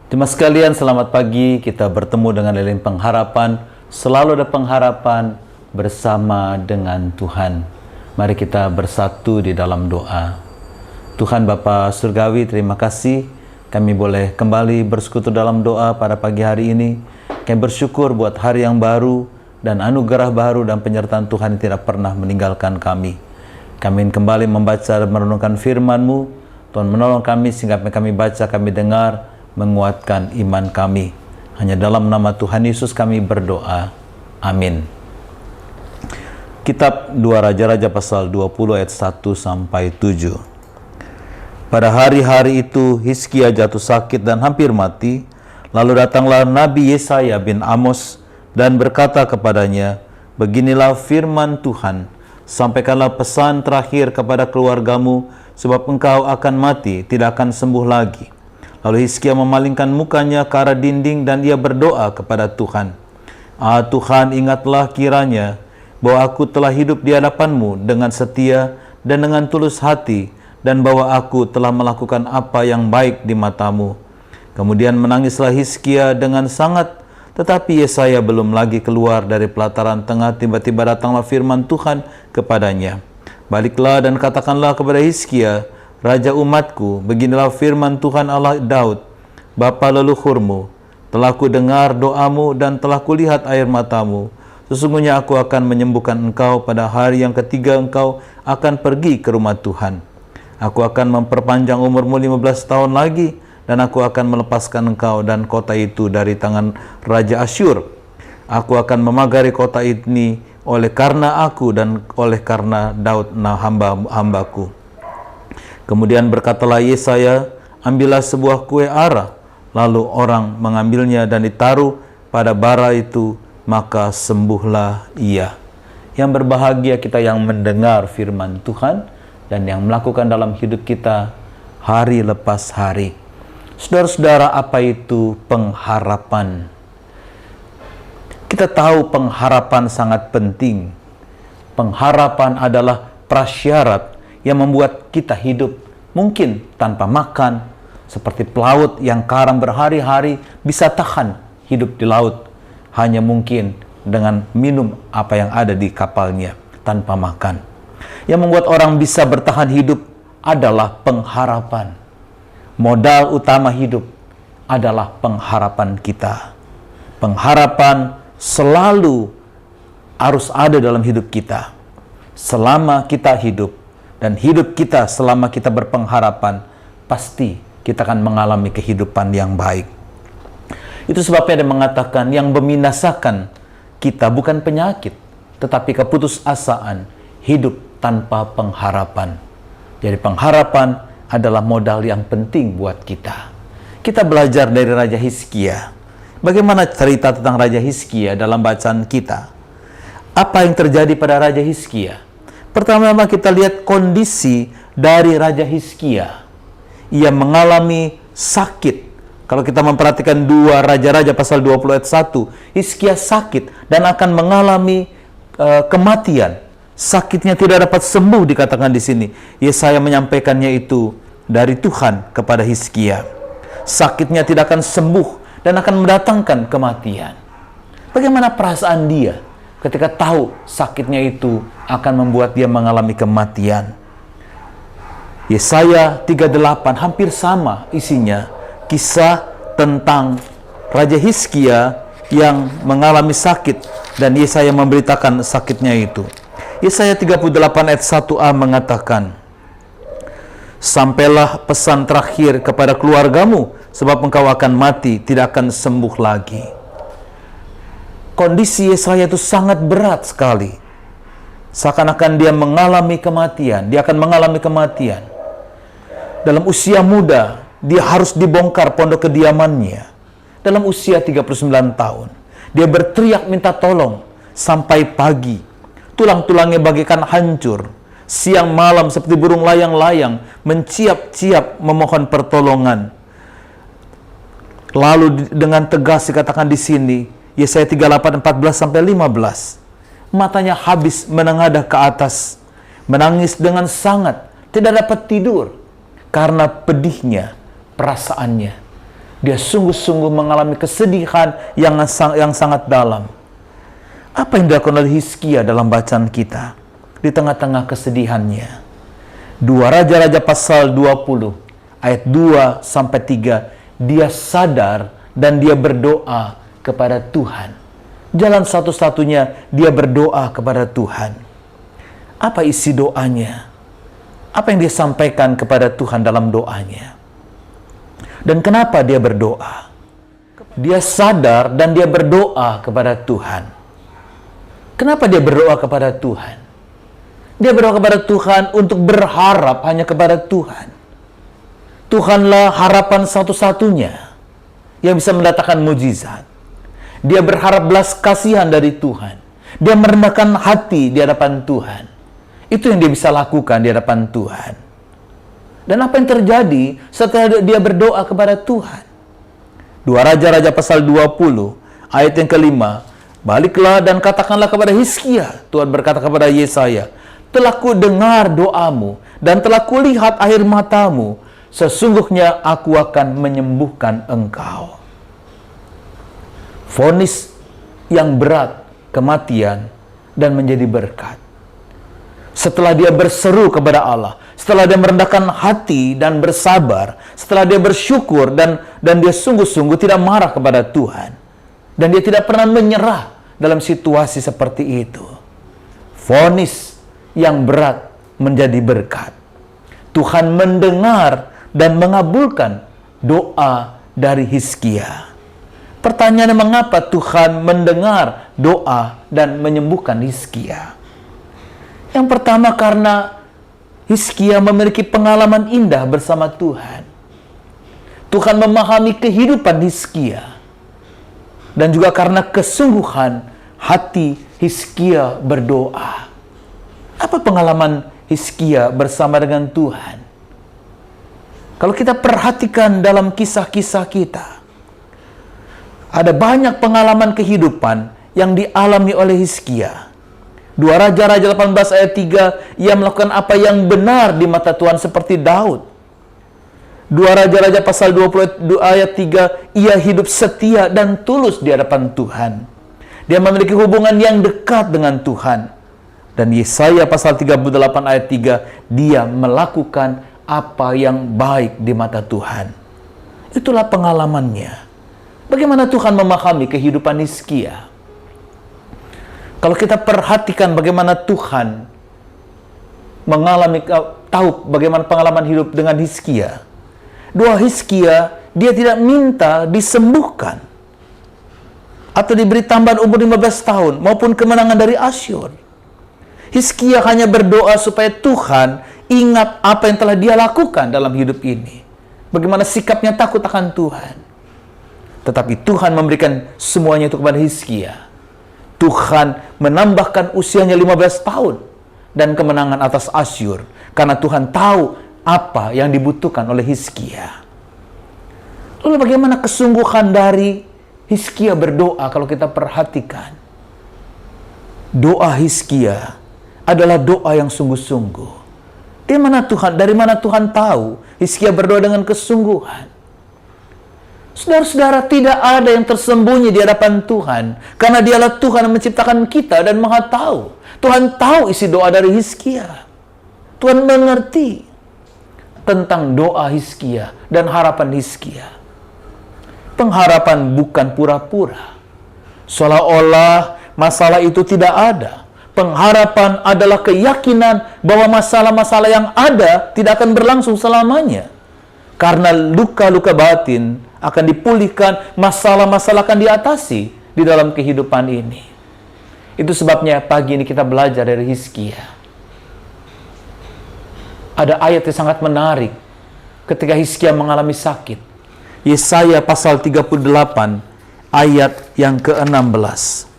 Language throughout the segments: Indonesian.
Teman sekalian, selamat pagi. Kita bertemu dengan lilin pengharapan. Selalu ada pengharapan bersama dengan Tuhan. Mari kita bersatu di dalam doa. Tuhan Bapa Surgawi, terima kasih kami boleh kembali bersekutu dalam doa pada pagi hari ini. Kami bersyukur buat hari yang baru dan anugerah baru dan penyertaan Tuhan yang tidak pernah meninggalkan kami. Kami ingin kembali membaca dan merenungkan firman-Mu. Tuhan menolong kami sehingga kami baca, kami dengar, menguatkan iman kami. Hanya dalam nama Tuhan Yesus kami berdoa. Amin. Kitab 2 Raja-Raja pasal 20 ayat 1 sampai 7. Pada hari-hari itu Hizkia jatuh sakit dan hampir mati. Lalu datanglah Nabi Yesaya bin Amos dan berkata kepadanya, "Beginilah firman Tuhan, sampaikanlah pesan terakhir kepada keluargamu, sebab engkau akan mati, tidak akan sembuh lagi." Lalu Hizkia memalingkan mukanya ke arah dinding dan ia berdoa kepada Tuhan. Tuhan, ingatlah kiranya bahwa aku telah hidup di hadapan-Mu dengan setia dan dengan tulus hati, dan bahwa aku telah melakukan apa yang baik di mata-Mu. Kemudian menangislah Hizkia dengan sangat, tetapi Yesaya belum lagi keluar dari pelataran tengah. Tiba-tiba datanglah firman Tuhan kepadanya. "Baliklah dan katakanlah kepada Hizkia, Raja umatku, beginilah firman Tuhan Allah Daud, bapa leluhurmu, telah ku dengar doamu dan telah kulihat air matamu. Sesungguhnya aku akan menyembuhkan engkau pada hari yang ketiga engkau akan pergi ke rumah Tuhan. Aku akan memperpanjang umurmu 15 tahun lagi, dan aku akan melepaskan engkau dan kota itu dari tangan Raja Asyur. Aku akan memagari kota ini oleh karena aku dan oleh karena Daud hamba-hambaku." Kemudian berkatalah Yesaya, "Ambillah sebuah kue ara." Lalu orang mengambilnya dan ditaruh pada bara itu, maka sembuhlah ia. Yang berbahagia kita yang mendengar firman Tuhan dan yang melakukan dalam hidup kita hari lepas hari. Saudara-saudara, apa itu pengharapan? Kita tahu pengharapan sangat penting. Pengharapan adalah prasyarat yang membuat kita hidup mungkin tanpa makan, seperti pelaut yang karam berhari-hari bisa tahan hidup di laut hanya mungkin dengan minum apa yang ada di kapalnya tanpa makan. Yang membuat orang bisa bertahan hidup adalah pengharapan. Modal utama hidup adalah pengharapan kita. Pengharapan selalu harus ada dalam hidup kita. Selama kita hidup, dan hidup kita selama kita berpengharapan, pasti kita akan mengalami kehidupan yang baik. Itu sebabnya dia mengatakan yang membinasakan kita bukan penyakit, tetapi keputusasaan, hidup tanpa pengharapan. Jadi pengharapan adalah modal yang penting buat kita. Kita belajar dari Raja Hizkia. Bagaimana cerita tentang Raja Hizkia dalam bacaan kita? Apa yang terjadi pada Raja Hizkia? Pertama-tama kita lihat kondisi dari Raja Hizkia. Ia mengalami sakit. Kalau kita memperhatikan 2 Raja-Raja pasal 20 ayat 1, Hizkia sakit dan akan mengalami kematian. Sakitnya tidak dapat sembuh dikatakan di sini. Yesaya menyampaikannya itu dari Tuhan kepada Hizkia. Sakitnya tidak akan sembuh dan akan mendatangkan kematian. Bagaimana perasaan dia ketika tahu sakitnya itu akan membuat dia mengalami kematian? Yesaya 38 hampir sama isinya, kisah tentang Raja Hizkia yang mengalami sakit dan Yesaya memberitakan sakitnya itu. Yesaya 38 ayat 1a mengatakan, "Sampailah pesan terakhir kepada keluargamu, sebab engkau akan mati, tidak akan sembuh lagi." Kondisi Yesaya itu sangat berat sekali. Seakan-akan dia mengalami kematian. Dia akan mengalami kematian. Dalam usia muda, dia harus dibongkar pondok kediamannya. Dalam usia 39 tahun. Dia berteriak minta tolong sampai pagi. Tulang-tulangnya bagaikan hancur. Siang malam seperti burung layang-layang menciap-ciap memohon pertolongan. Lalu dengan tegas dikatakan di sini, Yesaya 38, 14-15. Matanya habis menengadah ke atas, menangis dengan sangat, tidak dapat tidur karena pedihnya perasaannya. Dia sungguh-sungguh mengalami kesedihan yang sangat dalam. Apa yang dilakukan oleh Hizkia dalam bacaan kita di tengah-tengah kesedihannya? 2 Raja-Raja pasal 20 ayat 2 sampai 3, dia sadar dan dia berdoa kepada Tuhan. Jalan satu-satunya dia berdoa kepada Tuhan. Apa isi doanya? Apa yang dia sampaikan kepada Tuhan dalam doanya? Dan kenapa dia berdoa? Dia sadar dan dia berdoa kepada Tuhan. Kenapa dia berdoa kepada Tuhan? Dia berdoa kepada Tuhan untuk berharap hanya kepada Tuhan. Tuhanlah harapan satu-satunya yang bisa mendatangkan mujizat. Dia berharap belas kasihan dari Tuhan. Dia merendahkan hati di hadapan Tuhan. Itu yang dia bisa lakukan di hadapan Tuhan. Dan apa yang terjadi setelah dia berdoa kepada Tuhan? 2 Raja-Raja pasal 20 ayat yang kelima, baliklah dan katakanlah kepada Hizkia, Tuhan berkata kepada Yesaya, telah ku dengar doamu dan telah kulihat air matamu, sesungguhnya aku akan menyembuhkan engkau. Vonis yang berat, kematian, dan menjadi berkat. Setelah dia berseru kepada Allah, setelah dia merendahkan hati dan bersabar, setelah dia bersyukur dan dia sungguh-sungguh tidak marah kepada Tuhan, dan dia tidak pernah menyerah dalam situasi seperti itu, vonis yang berat menjadi berkat. Tuhan mendengar dan mengabulkan doa dari Hizkia. Pertanyaannya, mengapa Tuhan mendengar doa dan menyembuhkan Hizkia? Yang pertama, karena Hizkia memiliki pengalaman indah bersama Tuhan. Tuhan memahami kehidupan Hizkia. Dan juga karena kesungguhan hati Hizkia berdoa. Apa pengalaman Hizkia bersama dengan Tuhan? Kalau kita perhatikan dalam kisah-kisah kita, ada banyak pengalaman kehidupan yang dialami oleh Hizkia. 2 Raja-Raja 18 ayat 3, ia melakukan apa yang benar di mata Tuhan seperti Daud. 2 Raja-Raja pasal 20 ayat 3, ia hidup setia dan tulus di hadapan Tuhan. Dia memiliki hubungan yang dekat dengan Tuhan. Dan Yesaya pasal 38 ayat 3, dia melakukan apa yang baik di mata Tuhan. Itulah pengalamannya. Bagaimana Tuhan memahami kehidupan Hizkia? Kalau kita perhatikan bagaimana Tuhan tahu bagaimana pengalaman hidup dengan Hizkia. Doa Hizkia, dia tidak minta disembuhkan atau diberi tambahan umur 15 tahun maupun kemenangan dari Asyur. Hizkia hanya berdoa supaya Tuhan ingat apa yang telah dia lakukan dalam hidup ini. Bagaimana sikapnya takut akan Tuhan. Tetapi Tuhan memberikan semuanya itu kepada Hizkia. Tuhan menambahkan usianya 15 tahun dan kemenangan atas Asyur. Karena Tuhan tahu apa yang dibutuhkan oleh Hizkia. Lalu bagaimana kesungguhan dari Hizkia berdoa kalau kita perhatikan? Doa Hizkia adalah doa yang sungguh-sungguh. Dari mana Tuhan tahu Hizkia berdoa dengan kesungguhan? Saudara-saudara, tidak ada yang tersembunyi di hadapan Tuhan. Karena dialah Tuhan yang menciptakan kita dan Maha tahu. Tuhan tahu isi doa dari Hizkia. Tuhan mengerti tentang doa Hizkia dan harapan Hizkia. Pengharapan bukan pura-pura. Seolah-olah masalah itu tidak ada. Pengharapan adalah keyakinan bahwa masalah-masalah yang ada tidak akan berlangsung selamanya. Karena luka-luka batin akan dipulihkan, masalah-masalah akan diatasi di dalam kehidupan ini. Itu sebabnya pagi ini kita belajar dari Hizkia. Ada ayat yang sangat menarik ketika Hizkia mengalami sakit. Yesaya pasal 38 ayat yang ke-16.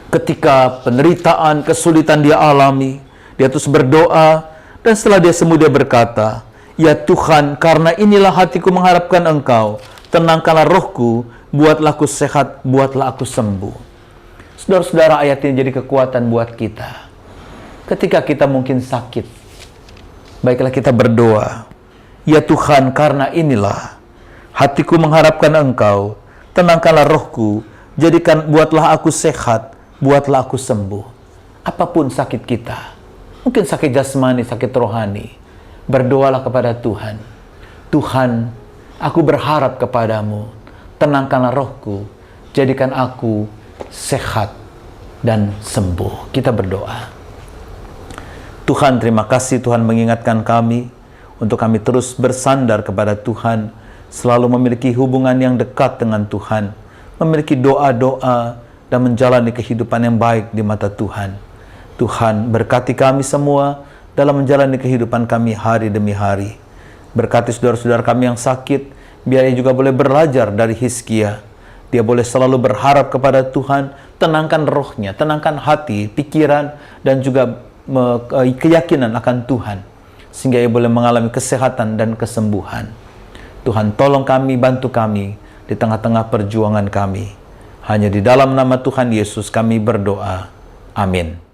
Ketika penderitaan, kesulitan dia alami, dia terus berdoa, dan setelah dia sembuh dia berkata, ya Tuhan, karena inilah hatiku mengharapkan Engkau, tenangkanlah rohku, buatlah aku sehat, buatlah aku sembuh. Saudara-saudara, ayat ini jadi kekuatan buat kita. Ketika kita mungkin sakit, baiklah kita berdoa, ya Tuhan, karena inilah Hatiku mengharapkan Engkau, tenangkanlah rohku, buatlah aku sehat, buatlah aku sembuh. Apapun sakit kita, mungkin sakit jasmani, sakit rohani, berdoalah kepada Tuhan. Tuhan, aku berharap kepadamu, tenangkanlah rohku, jadikan aku sehat dan sembuh. Kita berdoa. Tuhan, terima kasih Tuhan mengingatkan kami untuk kami terus bersandar kepada Tuhan, selalu memiliki hubungan yang dekat dengan Tuhan, memiliki doa-doa dan menjalani kehidupan yang baik di mata Tuhan. Tuhan, berkati kami semua dalam menjalani kehidupan kami hari demi hari. Berkati saudara-saudara kami yang sakit, biar ia juga boleh belajar dari Hizkia. Dia boleh selalu berharap kepada Tuhan, tenangkan rohnya, tenangkan hati, pikiran, dan juga keyakinan akan Tuhan, sehingga ia boleh mengalami kesehatan dan kesembuhan. Tuhan, tolong kami, bantu kami di tengah-tengah perjuangan kami. Hanya di dalam nama Tuhan Yesus kami berdoa. Amin.